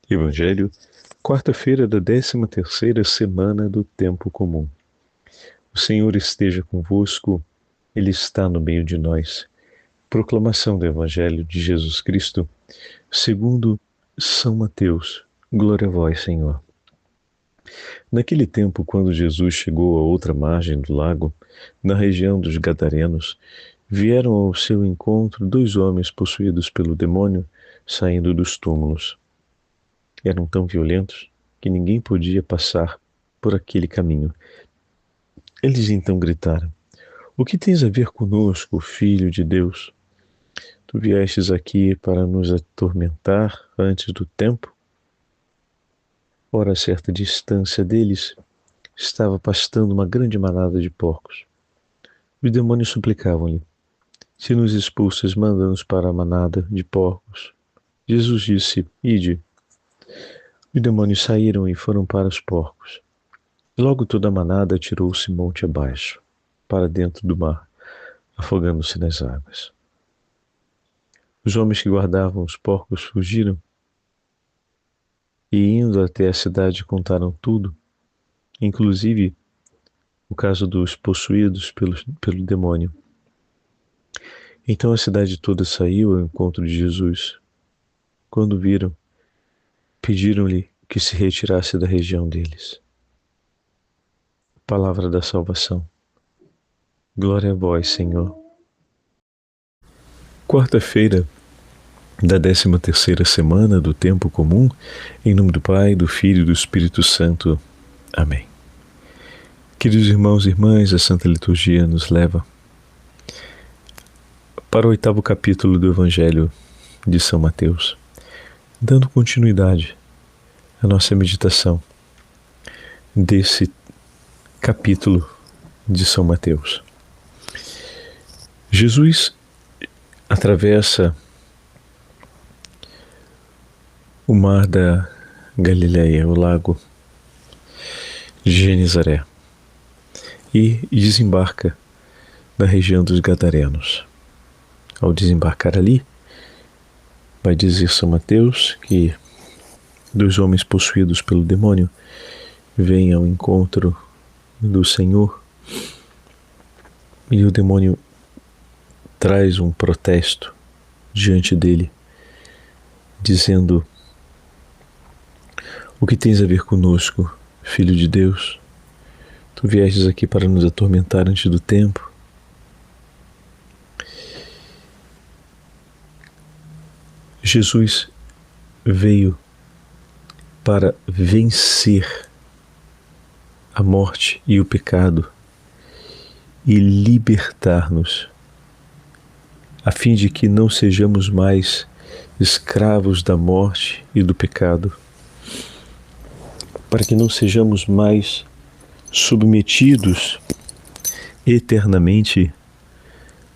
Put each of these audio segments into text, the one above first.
Evangelho, quarta-feira da 13ª semana do Tempo Comum. O Senhor esteja convosco, Ele está no meio de nós. Proclamação do Evangelho de Jesus Cristo, segundo São Mateus. Glória a vós, Senhor. Naquele tempo, quando Jesus chegou à outra margem do lago, na região dos Gadarenos, vieram ao seu encontro 2 homens possuídos pelo demônio, saindo dos túmulos. Eram tão violentos que ninguém podia passar por aquele caminho. Eles então gritaram: "O que tens a ver conosco, Filho de Deus? Tu viestes aqui para nos atormentar antes do tempo?" Ora, a certa distância deles estava pastando uma grande manada de porcos. Os demônios suplicavam-lhe: "Se nos expulsas, manda-nos para a manada de porcos." Jesus disse: "Ide." Os demônios saíram e foram para os porcos. Logo toda a manada atirou-se monte abaixo, para dentro do mar, afogando-se nas águas. Os homens que guardavam os porcos fugiram e, indo até a cidade, contaram tudo, inclusive o caso dos possuídos pelo demônio. Então a cidade toda saiu ao encontro de Jesus. Quando viram, pediram-lhe que se retirasse da região deles. Palavra da salvação. Glória a vós, Senhor. Quarta-feira da 13ª semana do Tempo Comum, em nome do Pai, do Filho e do Espírito Santo. Amém. Queridos irmãos e irmãs, a Santa Liturgia nos leva para o 8º capítulo do Evangelho de São Mateus, dando continuidade à nossa meditação desse capítulo de São Mateus. Jesus atravessa o mar da Galileia, o lago de Genezaré, e desembarca na região dos Gadarenos. Ao desembarcar ali, vai dizer São Mateus que 2 homens possuídos pelo demônio vêm ao encontro do Senhor e o demônio traz um protesto diante dele, dizendo: "O que tens a ver conosco, Filho de Deus? Tu viestes aqui para nos atormentar antes do tempo." Jesus veio para vencer a morte e o pecado e libertar-nos, a fim de que não sejamos mais escravos da morte e do pecado, para que não sejamos mais submetidos eternamente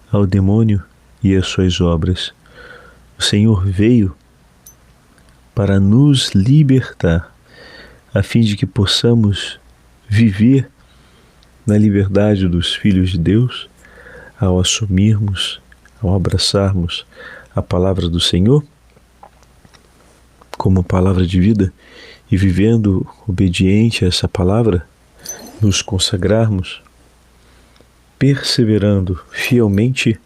ao demônio e às suas obras. O Senhor veio para nos libertar, a fim de que possamos viver na liberdade dos filhos de Deus, ao assumirmos, ao abraçarmos a palavra do Senhor como palavra de vida e, vivendo obediente a essa palavra, nos consagrarmos, perseverando fielmente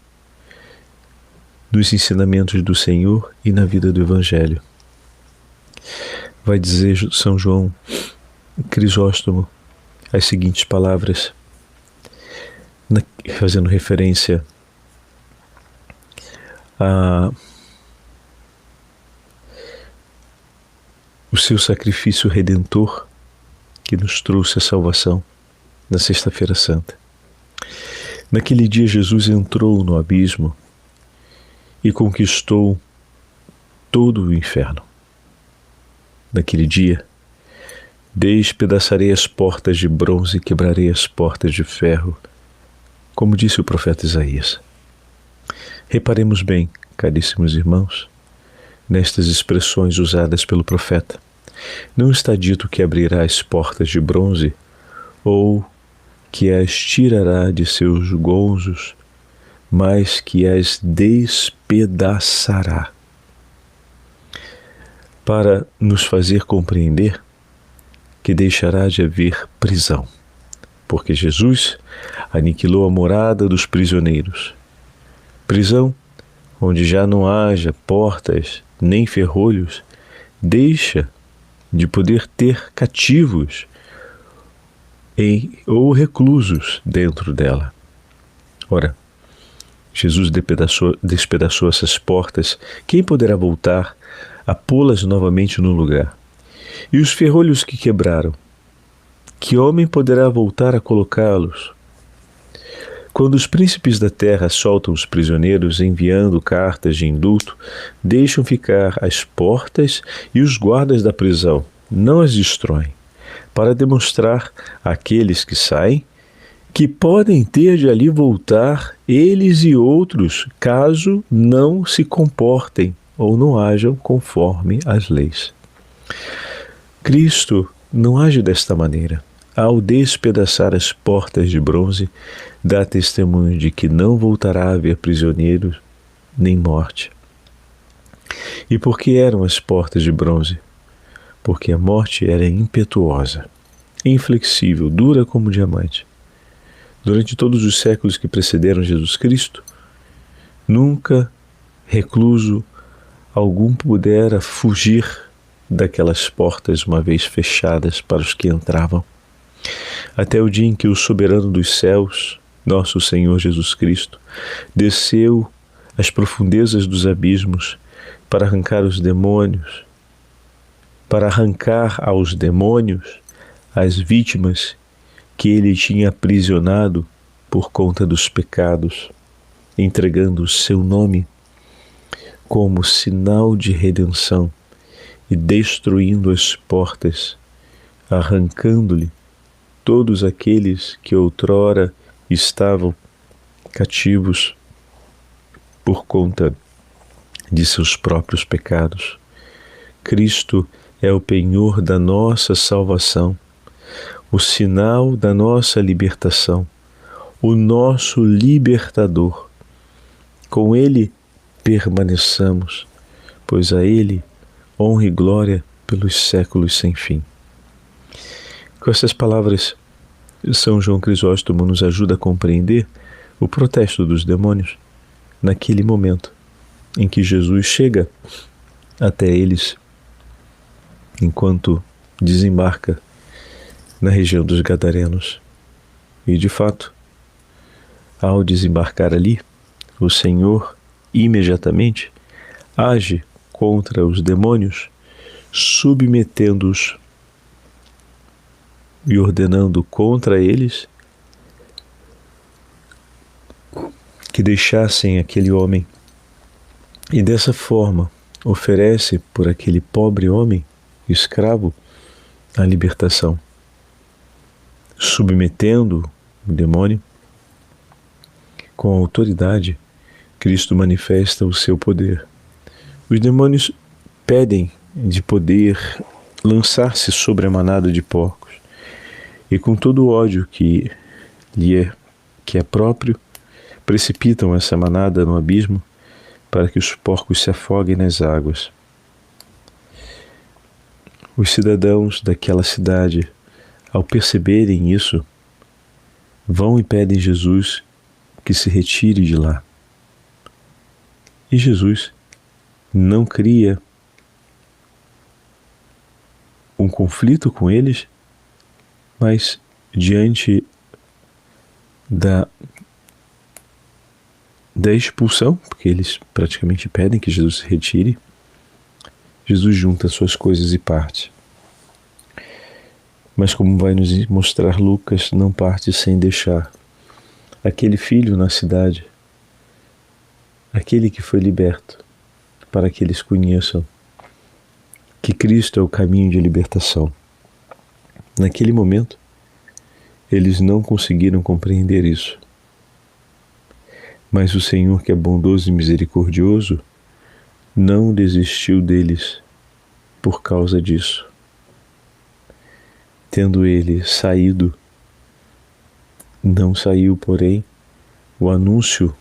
nos ensinamentos do Senhor e na vida do Evangelho. Vai dizer São João Crisóstomo as seguintes palavras, fazendo referência a o seu sacrifício redentor que nos trouxe a salvação na Sexta-feira Santa. Naquele dia Jesus entrou no abismo e conquistou todo o inferno. Naquele dia, despedaçarei as portas de bronze e quebrarei as portas de ferro, como disse o profeta Isaías. Reparemos bem, caríssimos irmãos, nestas expressões usadas pelo profeta. Não está dito que abrirá as portas de bronze ou que as tirará de seus gozos, mas que as despedaçará. para nos fazer compreender que deixará de haver prisão, porque Jesus aniquilou a morada dos prisioneiros. Prisão, onde já não haja portas nem ferrolhos, deixa de poder ter cativos ou reclusos dentro dela. Ora, Jesus despedaçou essas portas. Quem poderá voltar a pô-las novamente no lugar? E os ferrolhos que quebraram, que homem poderá voltar a colocá-los? Quando os príncipes da terra soltam os prisioneiros enviando cartas de indulto, deixam ficar as portas e os guardas da prisão, não as destroem, para demonstrar àqueles que saem que podem ter de ali voltar eles e outros, caso não se comportem ou não hajam conforme as leis. Cristo não age desta maneira. Ao despedaçar as portas de bronze, dá testemunho de que não voltará a haver prisioneiros nem morte. E por que eram as portas de bronze? Porque a morte era impetuosa, inflexível, dura como diamante. Durante todos os séculos que precederam Jesus Cristo, nunca recluso algum pudera fugir daquelas portas uma vez fechadas para os que entravam. Até o dia em que o soberano dos céus, nosso Senhor Jesus Cristo, desceu às profundezas dos abismos para arrancar aos demônios as vítimas que ele tinha aprisionado por conta dos pecados, entregando o seu nome como sinal de redenção e destruindo as portas, arrancando-lhe todos aqueles que outrora estavam cativos por conta de seus próprios pecados. Cristo é o penhor da nossa salvação, o sinal da nossa libertação, o nosso libertador. Com Ele permaneçamos, pois a Ele honra e glória pelos séculos sem fim. Com essas palavras, São João Crisóstomo nos ajuda a compreender o protesto dos demônios naquele momento em que Jesus chega até eles enquanto desembarca na região dos Gadarenos. E de fato, ao desembarcar ali, o Senhor imediatamente age contra os demônios, submetendo-os e ordenando contra eles que deixassem aquele homem. E dessa forma oferece por aquele pobre homem, escravo, a libertação. Submetendo o demônio, com autoridade, Cristo manifesta o seu poder. Os demônios pedem de poder lançar-se sobre a manada de porcos, e com todo o ódio que é próprio, precipitam essa manada no abismo para que os porcos se afoguem nas águas. Os cidadãos daquela cidade, ao perceberem isso, vão e pedem a Jesus que se retire de lá. E Jesus não cria um conflito com eles, mas diante da expulsão, porque eles praticamente pedem que Jesus se retire, Jesus junta suas coisas e parte. Mas como vai nos mostrar Lucas, não parte sem deixar aquele filho na cidade, aquele que foi liberto, para que eles conheçam que Cristo é o caminho de libertação. Naquele momento, eles não conseguiram compreender isso. Mas o Senhor, que é bondoso e misericordioso, não desistiu deles por causa disso. Tendo ele saído, não saiu, porém, o anúncio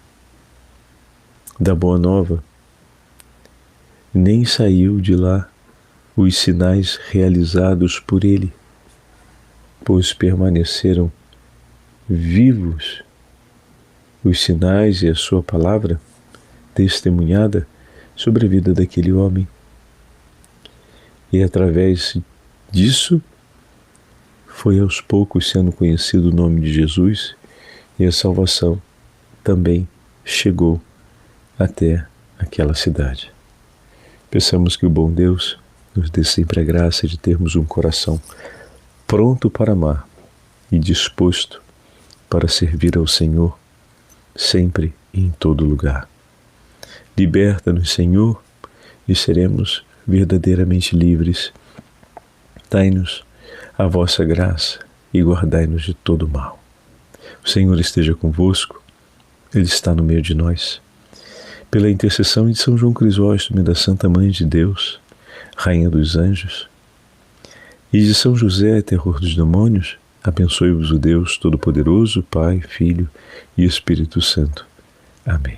da Boa Nova, nem saiu de lá os sinais realizados por ele, pois permaneceram vivos os sinais e a sua palavra testemunhada sobre a vida daquele homem. E através disso, foi aos poucos sendo conhecido o nome de Jesus e a salvação também chegou até aquela cidade. Peçamos que o bom Deus nos dê sempre a graça de termos um coração pronto para amar e disposto para servir ao Senhor sempre e em todo lugar. Liberta-nos, Senhor, e seremos verdadeiramente livres. Dai-nos a vossa graça e guardai-nos de todo mal. O Senhor esteja convosco, Ele está no meio de nós. Pela intercessão de São João Crisóstomo e da Santa Mãe de Deus, Rainha dos Anjos, e de São José, terror dos demônios, abençoe-vos o Deus Todo-Poderoso, Pai, Filho e Espírito Santo. Amém.